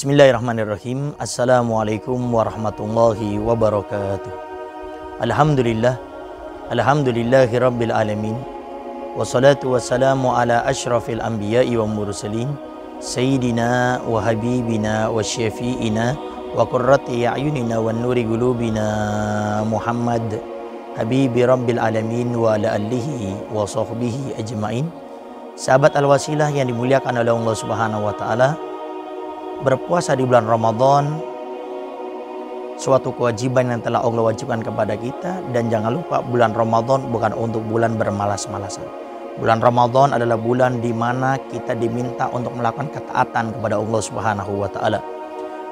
Bismillahirrahmanirrahim. Assalamualaikum warahmatullahi wabarakatuh. Alhamdulillah. Alhamdulillahi rabbil alamin. Wassalatu wassalamu ala ashrafil anbiya'i wa mursalin. Sayyidina wa habibina wa syafi'ina wa qurrati a'yunina wa nuri qulubina Muhammad habibi rabbil alamin wa ala alihi wa sahbihi ajma'in. Sahabat Al-Wasilah yang dimuliakan oleh Allah Subhanahu wa taala, berpuasa di bulan Ramadan suatu kewajiban yang telah Allah wajibkan kepada kita. Dan jangan lupa, bulan Ramadan bukan untuk bulan bermalas-malasan. Bulan Ramadan adalah bulan di mana kita diminta untuk melakukan ketaatan kepada Allah Subhanahu wa taala.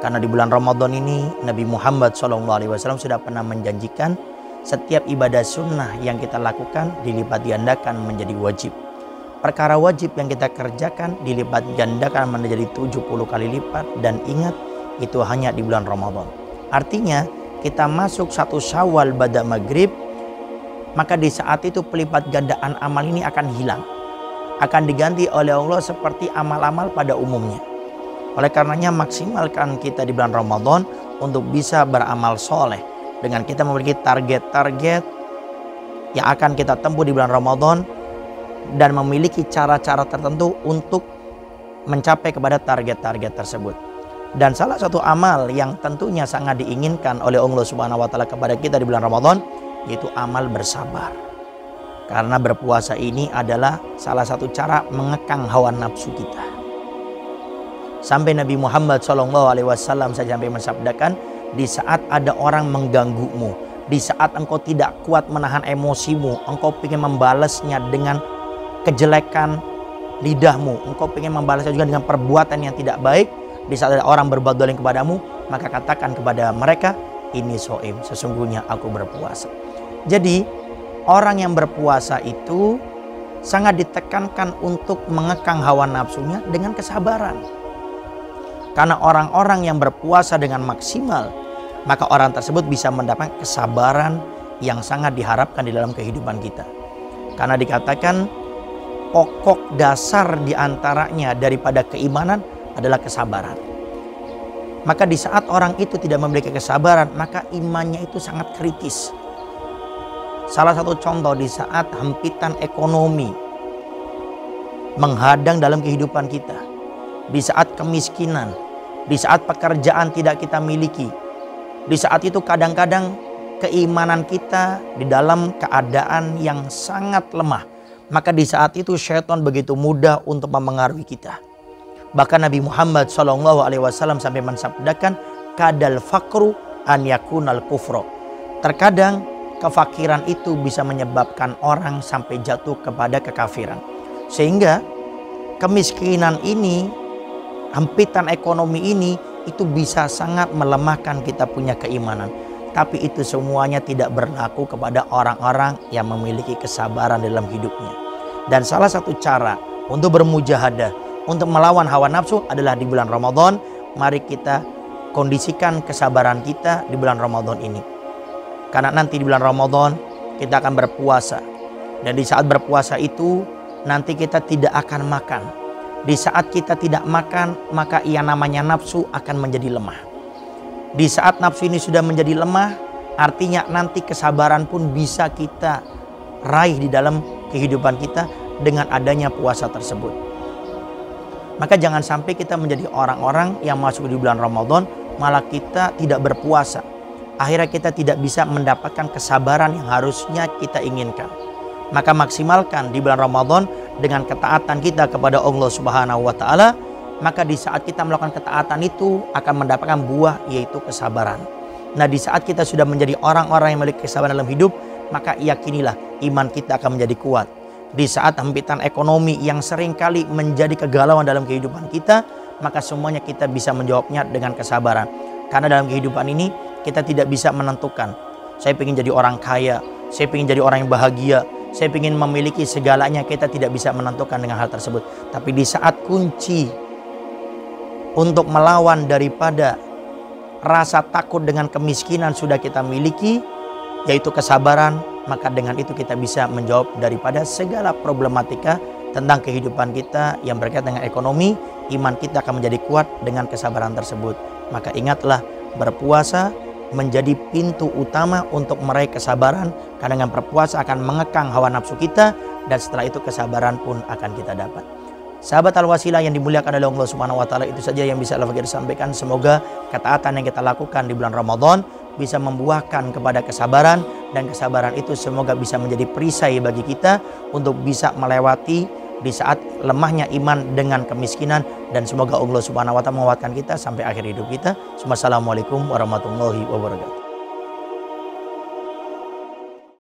Karena di bulan Ramadan ini Nabi Muhammad SAW sudah pernah menjanjikan setiap ibadah sunnah yang kita lakukan dilipat gandakan menjadi wajib. Perkara wajib yang kita kerjakan dilipat gandakan menjadi 70 kali lipat. Dan ingat, itu hanya di bulan Ramadan. Artinya kita masuk 1 Syawal ba'da maghrib, maka di saat itu pelipat gandaan amal ini akan hilang, akan diganti oleh Allah seperti amal-amal pada umumnya. Oleh karenanya maksimalkan kita di bulan Ramadan untuk bisa beramal soleh, dengan kita memiliki target-target yang akan kita tempuh di bulan Ramadan dan memiliki cara-cara tertentu untuk mencapai kepada target-target tersebut. Dan salah satu amal yang tentunya sangat diinginkan oleh Allah Subhanahu wa taala kepada kita di bulan Ramadan yaitu amal bersabar. Karena berpuasa ini adalah salah satu cara mengekang hawa nafsu kita. Sampai Nabi Muhammad SAW saja sampai mensabdakan, di saat ada orang mengganggumu, di saat engkau tidak kuat menahan emosimu, engkau ingin membalasnya dengan kejelekan lidahmu, engkau ingin membalasnya juga dengan perbuatan yang tidak baik. Di saat ada orang berbuat zalim kepadamu, maka katakan kepada mereka, ini so'im, sesungguhnya aku berpuasa. Jadi orang yang berpuasa itu sangat ditekankan untuk mengekang hawa nafsunya dengan kesabaran. Karena orang-orang yang berpuasa dengan maksimal, maka orang tersebut bisa mendapatkan kesabaran yang sangat diharapkan di dalam kehidupan kita. Karena dikatakan pokok dasar diantaranya daripada keimanan adalah kesabaran. Maka di saat orang itu tidak memiliki kesabaran, maka imannya itu sangat kritis. Salah satu contoh, di saat hempitan ekonomi menghadang dalam kehidupan kita, di saat kemiskinan, di saat pekerjaan tidak kita miliki, di saat itu kadang-kadang keimanan kita di dalam keadaan yang sangat lemah, maka di saat itu syaitan begitu mudah untuk mempengaruhi kita. Bahkan Nabi Muhammad SAW sampai mensabdakan, kadal fakru an yakunal kufro. Terkadang kefakiran itu bisa menyebabkan orang sampai jatuh kepada kekafiran. Sehingga kemiskinan ini, hempitan ekonomi ini, itu bisa sangat melemahkan kita punya keimanan. Tapi itu semuanya tidak berlaku kepada orang-orang yang memiliki kesabaran dalam hidupnya. Dan salah satu cara untuk bermujahadah, untuk melawan hawa nafsu adalah di bulan Ramadan. Mari kita kondisikan kesabaran kita di bulan Ramadan ini. Karena nanti di bulan Ramadan kita akan berpuasa. Dan di saat berpuasa itu nanti kita tidak akan makan. Di saat kita tidak makan, maka yang namanya nafsu akan menjadi lemah. Di saat nafsu ini sudah menjadi lemah, artinya nanti kesabaran pun bisa kita raih di dalam kehidupan kita dengan adanya puasa tersebut. Maka jangan sampai kita menjadi orang-orang yang masuk di bulan Ramadan malah kita tidak berpuasa. Akhirnya kita tidak bisa mendapatkan kesabaran yang harusnya kita inginkan. Maka maksimalkan di bulan Ramadan dengan ketaatan kita kepada Allah Subhanahu wa taala. Maka di saat kita melakukan ketaatan itu akan mendapatkan buah, yaitu kesabaran. Nah, di saat kita sudah menjadi orang-orang yang memiliki kesabaran dalam hidup, maka yakinilah iman kita akan menjadi kuat. Di saat hempitan ekonomi yang seringkali menjadi kegalauan dalam kehidupan kita, maka semuanya kita bisa menjawabnya dengan kesabaran. Karena dalam kehidupan ini kita tidak bisa menentukan, saya ingin jadi orang kaya, saya ingin jadi orang yang bahagia, saya ingin memiliki segalanya. Kita tidak bisa menentukan dengan hal tersebut. Tapi di saat kunci untuk melawan daripada rasa takut dengan kemiskinan sudah kita miliki, yaitu kesabaran, maka dengan itu kita bisa menjawab daripada segala problematika tentang kehidupan kita yang berkaitan dengan ekonomi iman kita akan menjadi kuat dengan kesabaran tersebut. Maka ingatlah, berpuasa menjadi pintu utama untuk meraih kesabaran, karena dengan berpuasa akan mengekang hawa nafsu kita, dan setelah itu kesabaran pun akan kita dapat. Sahabat Al-Wasilah yang dimuliakan oleh Allah Subhanahu wa taala, itu saja yang bisa Al-Fakir sampaikan. Semoga ketaatan yang kita lakukan di bulan Ramadan bisa membuahkan kepada kesabaran, dan kesabaran itu semoga bisa menjadi perisai bagi kita untuk bisa melewati di saat lemahnya iman dengan kemiskinan, dan semoga Allah Subhanahu wa taala menguatkan kita sampai akhir hidup kita. Wassalamualaikum warahmatullahi wabarakatuh.